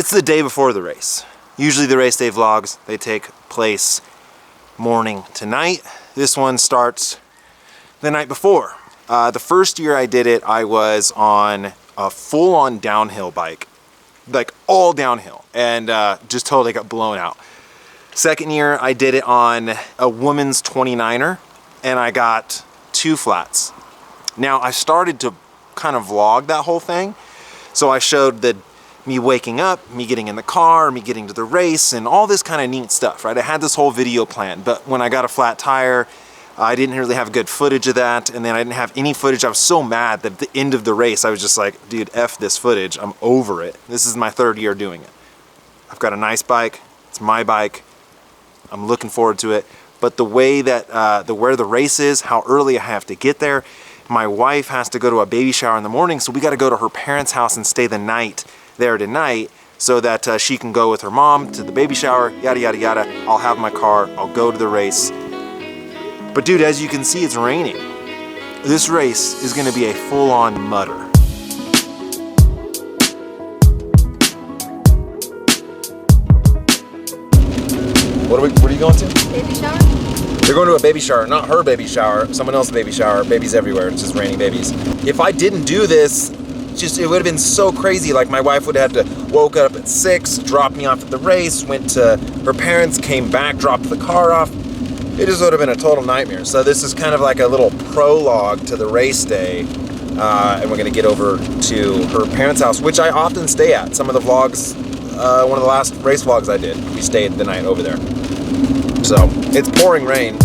It's the day before the race. Usually the race day vlogs, they take place morning to night. This one starts the night before. The first year I did it, I was on a full-on downhill bike, like all downhill, and just totally got blown out. Second year I did it on a woman's 29er, and I got 2 flats. Now I started to kind of vlog that whole thing, so I showed me waking up, me getting in the car, me getting to the race, and all this kind of neat stuff, right? I had this whole video planned, but when I got a flat tire, I didn't really have good footage of that, and then I didn't have any footage. I was so mad that at the end of the race, I was just like, dude, F this footage, I'm over it. This is my 3rd year doing it. I've got a nice bike, it's my bike, I'm looking forward to it, but the way that, where the race is, how early I have to get there, my wife has to go to a baby shower in the morning, so we gotta go to her parents' house and stay the night there tonight so that she can go with her mom to the baby shower, yada, yada, yada. I'll have my car, I'll go to the race. But dude, as you can see, it's raining. This race is gonna be a full-on mudder. What are you going to? Baby shower? They're going to a baby shower, not her baby shower, someone else's baby shower. Babies everywhere, it's just raining babies. If I didn't do this, it would have been so crazy. Like, my wife would have to woke up at 6, drop me off at the race, went to her parents, came back, dropped the car off. It just would have been a total nightmare. So this is kind of like a little prologue to the race day. And we're gonna get over to her parents' house, which I often stay at. Some of the vlogs, one of the last race vlogs I did, we stayed the night over there. So it's pouring rain.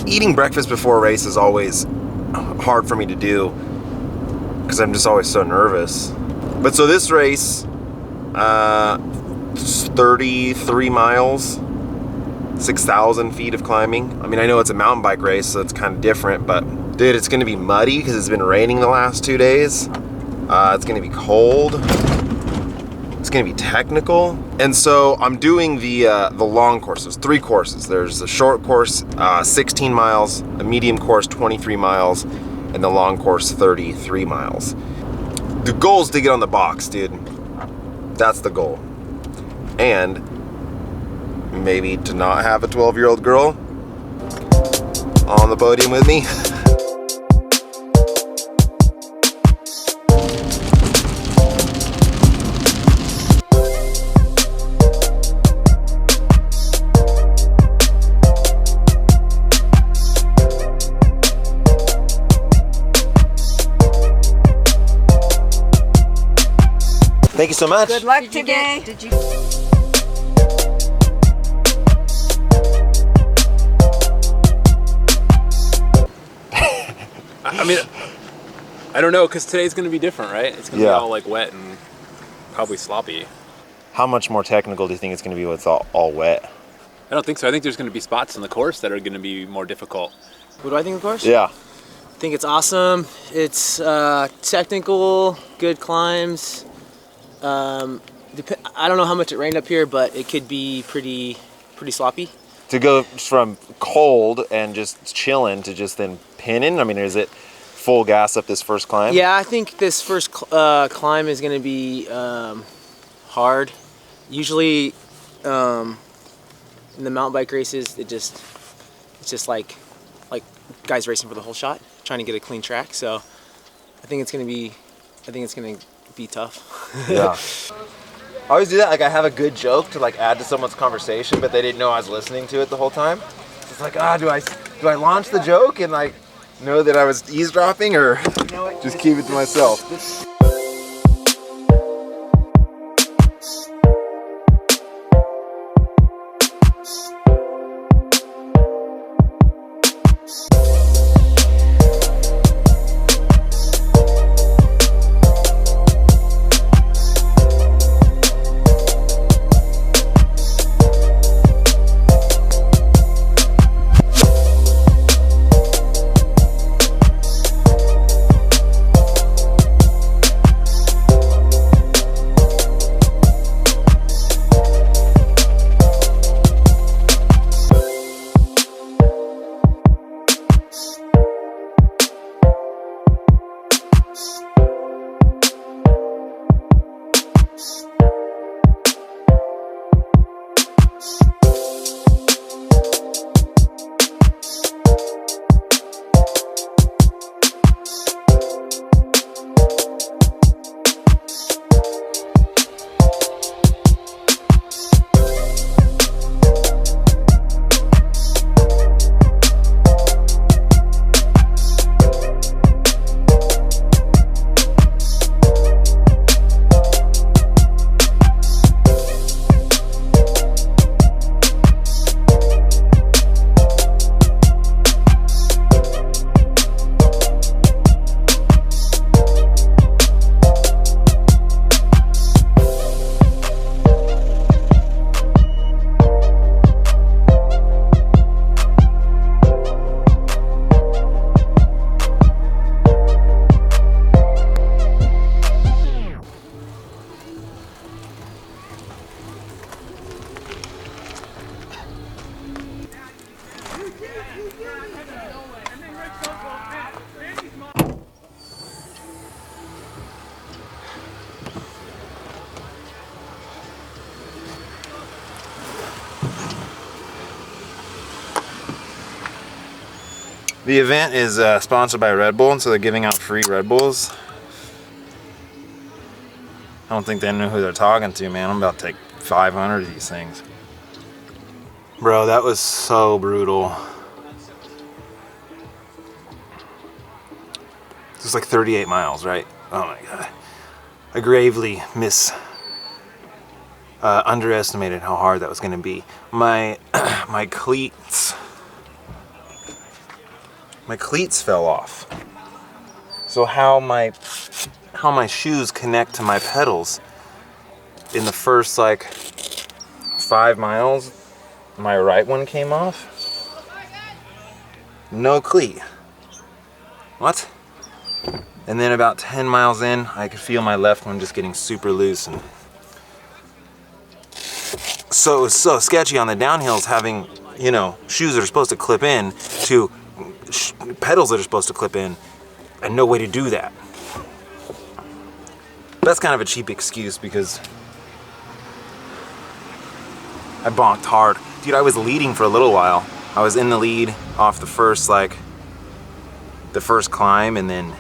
Eating breakfast before a race is always hard for me to do because I'm just always so nervous. But so this race, 33 miles, 6,000 feet of climbing. I mean, I know it's a mountain bike race, so it's kind of different, but dude, it's gonna be muddy because it's been raining the last 2 days. It's gonna be cold. It's gonna be technical. And so I'm doing the long courses, 3 courses. There's a short course, 16 miles, a medium course, 23 miles, and the long course, 33 miles. The goal is to get on the box, dude. That's the goal. And maybe to not have a 12-year-old girl on the podium with me. Thank you so much. Good luck today. Did you? I mean, I don't know, because today's going to be different, right? It's going to be all like wet and probably sloppy. How much more technical do you think it's going to be when it's all wet? I don't think so. I think there's going to be spots in the course that are going to be more difficult. What do I think of the course? Yeah. I think it's awesome. It's technical, good climbs. I don't know how much it rained up here, but it could be pretty sloppy. To go from cold and just chilling to just then pinning, I mean, is it full gas up this first climb? Yeah, I think this first climb is going to be hard. Usually in the mountain bike races, it's just like guys racing for the whole shot, trying to get a clean track. So I think it's going to be tough. Yeah. I always do that. Like, I have a good joke to like add to someone's conversation, but they didn't know I was listening to it the whole time. So it's like, do I launch the joke and like know that I was eavesdropping, or just keep it to myself? The event is sponsored by Red Bull, and so they're giving out free Red Bulls. I don't think they know who they're talking to, man. I'm about to take 500 of these things. Bro, that was so brutal. It's like 38 miles, right? Oh my God. I gravely underestimated how hard that was gonna be. My cleats fell off. So how my shoes connect to my pedals in the first like 5 miles, my right one came off. No cleat. What? And then about 10 miles in, I could feel my left one just getting super loose, and so it was so sketchy on the downhills having, you know, shoes that are supposed to clip in to pedals that are supposed to clip in, and no way to do that. That's kind of a cheap excuse because I bonked hard. Dude, I was leading for a little while. I was in the lead off the first climb, and then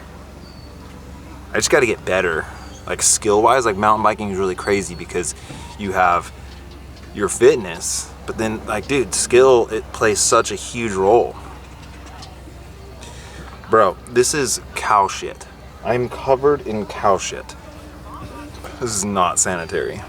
I just got to get better. Like skill-wise, like mountain biking is really crazy because you have your fitness, but then like, dude, skill, it plays such a huge role. Bro, this is cow shit. I'm covered in cow shit. This is not sanitary.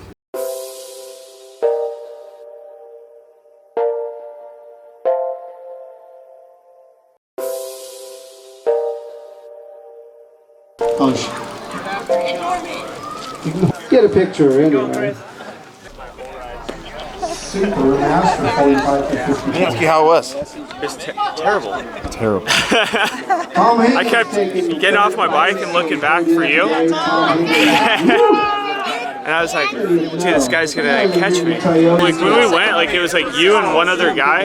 Get a picture anyway. Super master 45 to 50. Let me ask you how it was. It's terrible. Terrible. I kept getting off my bike and looking back for you. And I was like, dude, this guy's gonna catch me. Like when we went, like it was like you and one other guy.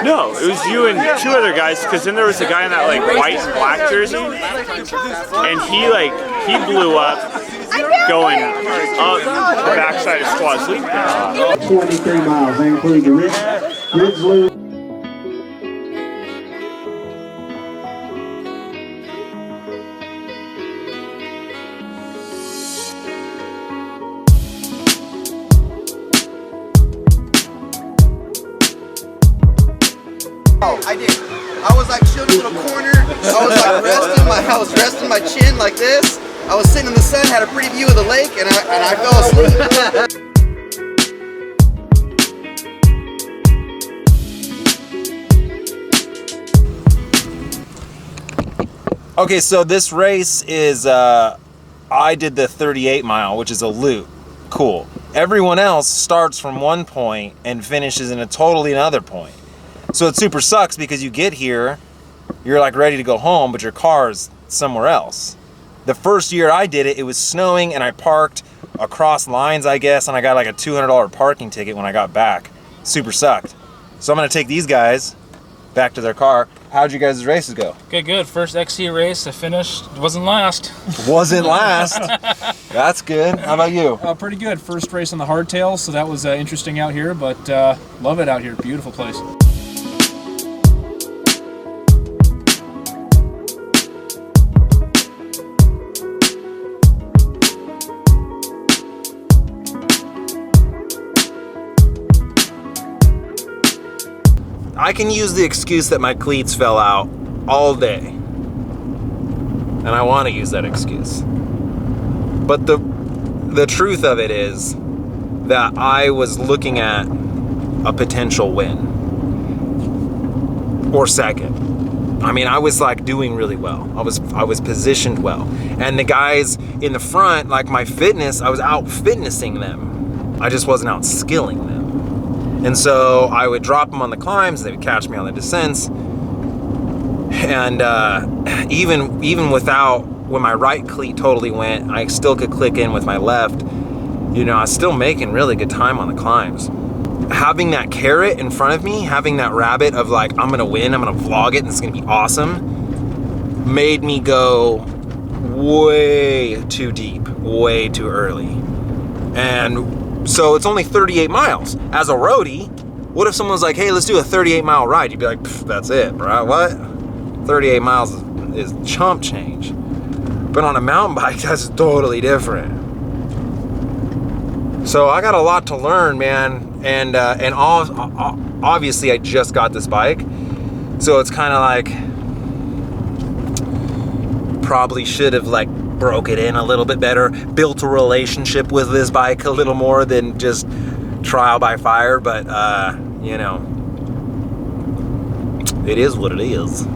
No, it was you and 2 other guys, because then there was a guy in that like white and black jersey, and he blew up going up the backside of Squaw's Leap. 23 miles, they include the Ridge Loop. Oh, I did. I was like chilling in a corner. I was like resting my chin like this. I was sitting in the sun, had a pretty view of the lake, and I fell asleep. Okay, so this race is, I did the 38 mile, which is a loop. Cool. Everyone else starts from one point and finishes in a totally another point. So it super sucks because you get here, you're like ready to go home, but your car's somewhere else. The first year I did it, it was snowing and I parked across lines, I guess, and I got like a $200 parking ticket when I got back. Super sucked. So I'm gonna take these guys back to their car. How'd you guys' races go? Okay, good. First XC race, I finished. Wasn't last. Wasn't last. That's good. How about you? Pretty good. First race on the hardtail, so that was interesting out here, but love it out here. Beautiful place. I can use the excuse that my cleats fell out all day. And I want to use that excuse. But the truth of it is that I was looking at a potential win. Or second. I mean, I was like doing really well. I was positioned well. And the guys in the front, like my fitness, I was out fitnessing them. I just wasn't out skilling them. And so I would drop them on the climbs, they would catch me on the descents. And even without, when my right cleat totally went, I still could click in with my left. You know, I was still making really good time on the climbs. Having that carrot in front of me, having that rabbit of like, I'm gonna win, I'm gonna vlog it, and it's gonna be awesome, made me go way too deep, way too early. And so it's only 38 miles. As a roadie, what if someone's like, hey, let's do a 38 mile ride? You'd be like, that's it, bro, what? 38 miles is chump change. But on a mountain bike, that's totally different. So I got a lot to learn, man. And obviously I just got this bike. So it's kind of like, probably should have like broke it in a little bit better, built a relationship with this bike a little more than just trial by fire, but you know, it is what it is.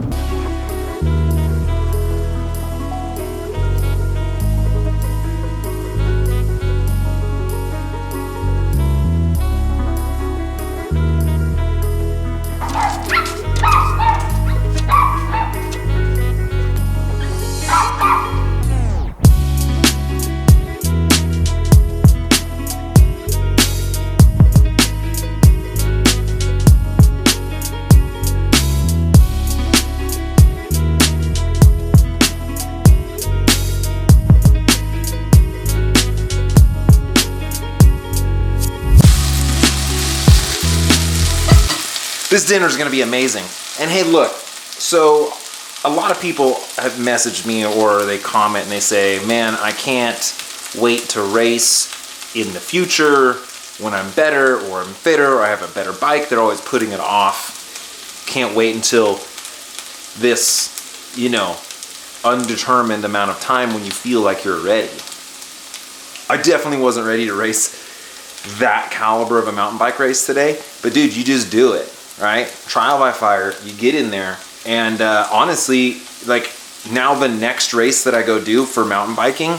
This dinner is going to be amazing. And hey, look, so a lot of people have messaged me or they comment and they say, man, I can't wait to race in the future when I'm better or I'm fitter or I have a better bike. They're always putting it off. Can't wait until this, you know, undetermined amount of time when you feel like you're ready. I definitely wasn't ready to race that caliber of a mountain bike race today, but dude, you just do it. Right? Trial by fire, you get in there, and honestly, like now the next race that I go do for mountain biking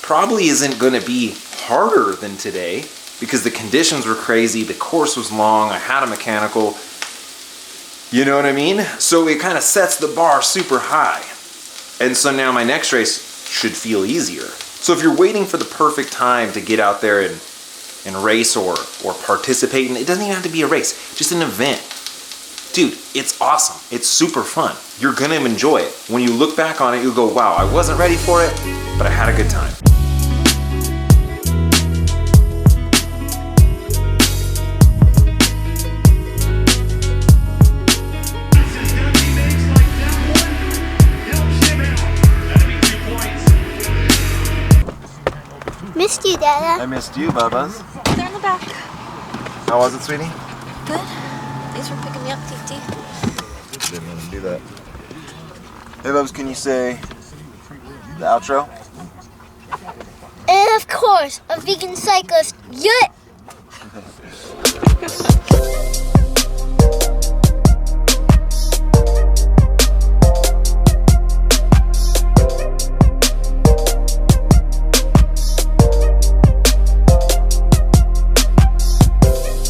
probably isn't going to be harder than today because the conditions were crazy, the course was long, I had a mechanical, you know what I mean? So it kind of sets the bar super high. And so now my next race should feel easier. So if you're waiting for the perfect time to get out there and race or participate, and it doesn't even have to be a race, just an event. Dude, it's awesome. It's super fun. You're gonna enjoy it. When you look back on it, you'll go, wow, I wasn't ready for it, but I had a good time. Missed you, Dada. I missed you, Bubba's. They're in the back. How was it, sweetie? Good. Thanks for picking me up, Titi. Didn't let him do that. Hey, Bubs, can you say the outro? And of course, a vegan cyclist, yeah!